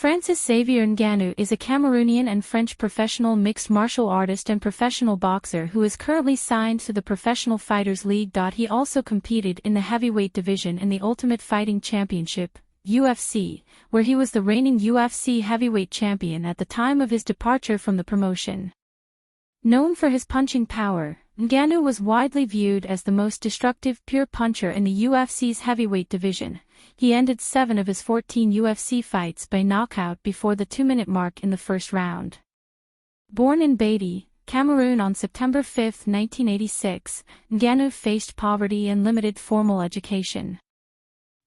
Francis Zavier Ngannou is a Cameroonian and French professional mixed martial artist and professional boxer who is currently signed to the Professional Fighters League.He also competed in the heavyweight division in the Ultimate Fighting Championship, UFC, where he was the reigning UFC Heavyweight Champion at the time of his departure from the promotion. Known for his punching power, Ngannou was widely viewed as the most destructive pure puncher in the UFC's heavyweight division. He ended 7 of his 14 UFC fights by knockout before the 2-minute mark in the first round. Born in Beatty, Cameroon on September 5, 1986, Ngannou faced poverty and limited formal education.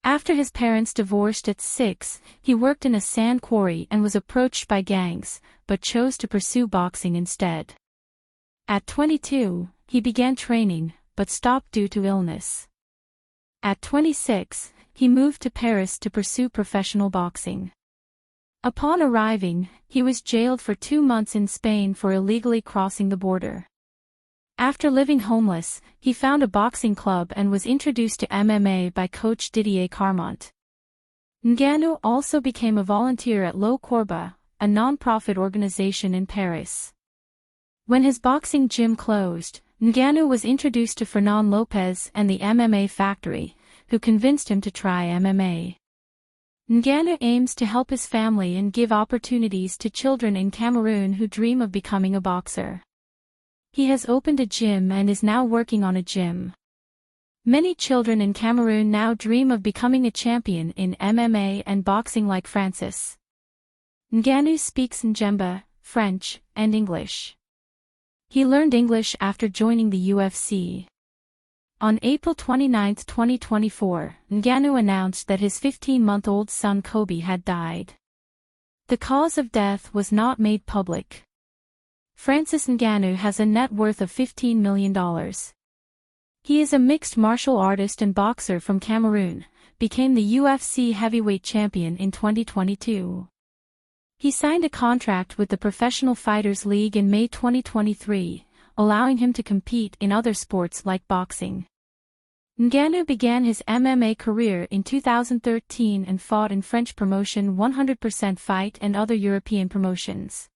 After his parents divorced at 6, he worked in a sand quarry and was approached by gangs, but chose to pursue boxing instead. At 22, he began training, but stopped due to illness. At 26, he moved to Paris to pursue professional boxing. Upon arriving, he was jailed for 2 months in Spain for illegally crossing the border. After living homeless, he found a boxing club and was introduced to MMA by coach Didier Carmont. Ngannou also became a volunteer at Le Corba, a non-profit organization in Paris. When his boxing gym closed, Ngannou was introduced to Fernand Lopez and the MMA Factory, who convinced him to try MMA. Ngannou aims to help his family and give opportunities to children in Cameroon who dream of becoming a boxer. He has opened a gym and is now working on a gym. Many children in Cameroon now dream of becoming a champion in MMA and boxing like Francis. Ngannou speaks Njemba, French, and English. He learned English after joining the UFC. On April 29, 2024, Ngannou announced that his 15-month-old son Kobe had died. The cause of death was not made public. Francis Ngannou has a net worth of $15 million. He is a mixed martial artist and boxer from Cameroon, became the UFC Heavyweight Champion in 2022. He signed a contract with the Professional Fighters League in May 2023, allowing him to compete in other sports like boxing. Ngannou began his MMA career in 2013 and fought in French promotion 100% Fight and other European promotions.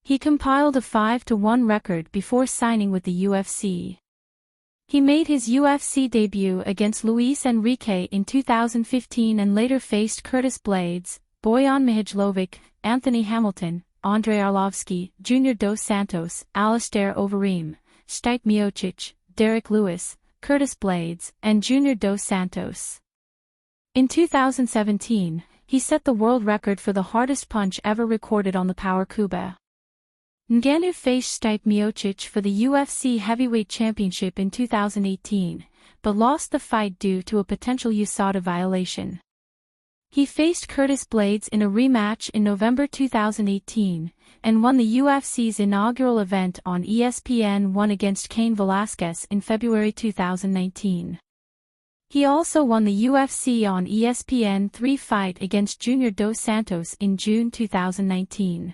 He compiled a 5-1 record before signing with the UFC. He made his UFC debut against Luis Enrique in 2015 and later faced Curtis Blades, Bojan Mihajlovic, Anthony Hamilton, Andrei Arlovski, Junior Dos Santos, Alistair Overeem, Stipe Miocic, Derek Lewis, Curtis Blades, and Junior Dos Santos. In 2017, he set the world record for the hardest punch ever recorded on the Power Cuba. Ngannou faced Stipe Miocic for the UFC Heavyweight Championship in 2018, but lost the fight due to a potential USADA violation. He faced Curtis Blades in a rematch in November 2018, and won the UFC's inaugural event on ESPN1 against Cain Velasquez in February 2019. He also won the UFC on ESPN3 fight against Junior Dos Santos in June 2019.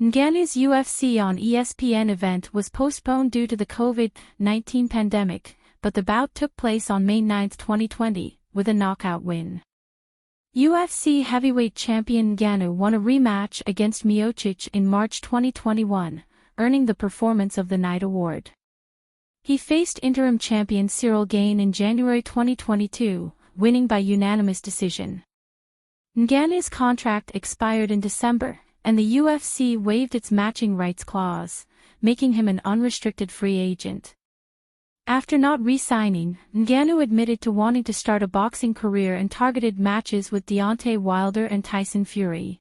Ngannou's UFC on ESPN event was postponed due to the COVID-19 pandemic, but the bout took place on May 9, 2020, with a knockout win. UFC heavyweight champion Ngannou won a rematch against Miocic in March 2021, earning the Performance of the Night award. He faced interim champion Cyril Gane in January 2022, winning by unanimous decision. Ngannou's contract expired in December, and the UFC waived its matching rights clause, making him an unrestricted free agent. After not re-signing, Ngannou admitted to wanting to start a boxing career and targeted matches with Deontay Wilder and Tyson Fury.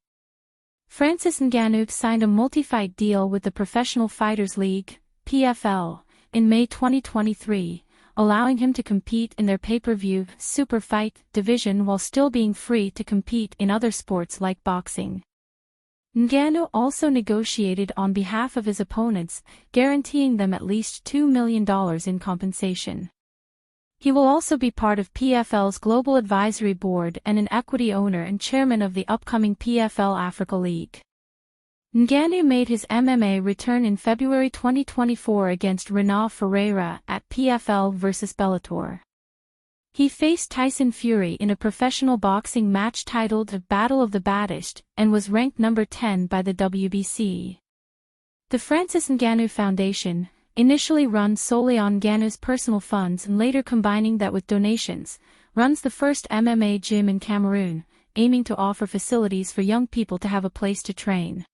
Francis Ngannou signed a multi-fight deal with the Professional Fighters League, PFL, in May 2023, allowing him to compete in their pay-per-view super fight division while still being free to compete in other sports like boxing. Ngannou also negotiated on behalf of his opponents, guaranteeing them at least $2 million in compensation. He will also be part of PFL's Global Advisory Board and an equity owner and chairman of the upcoming PFL Africa League. Ngannou made his MMA return in February 2024 against Renan Ferreira at PFL vs Bellator. He faced Tyson Fury in a professional boxing match titled The Battle of the Baddest, and was ranked number 10 by the WBC. The Francis Ngannou Foundation, initially run solely on Ngannou's personal funds and later combining that with donations, runs the first MMA gym in Cameroon, aiming to offer facilities for young people to have a place to train.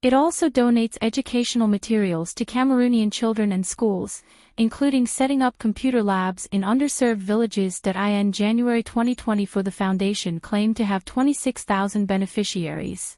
It also donates educational materials to Cameroonian children and schools, including setting up computer labs in underserved villages. In January 2020, the foundation claimed to have 26,000 beneficiaries.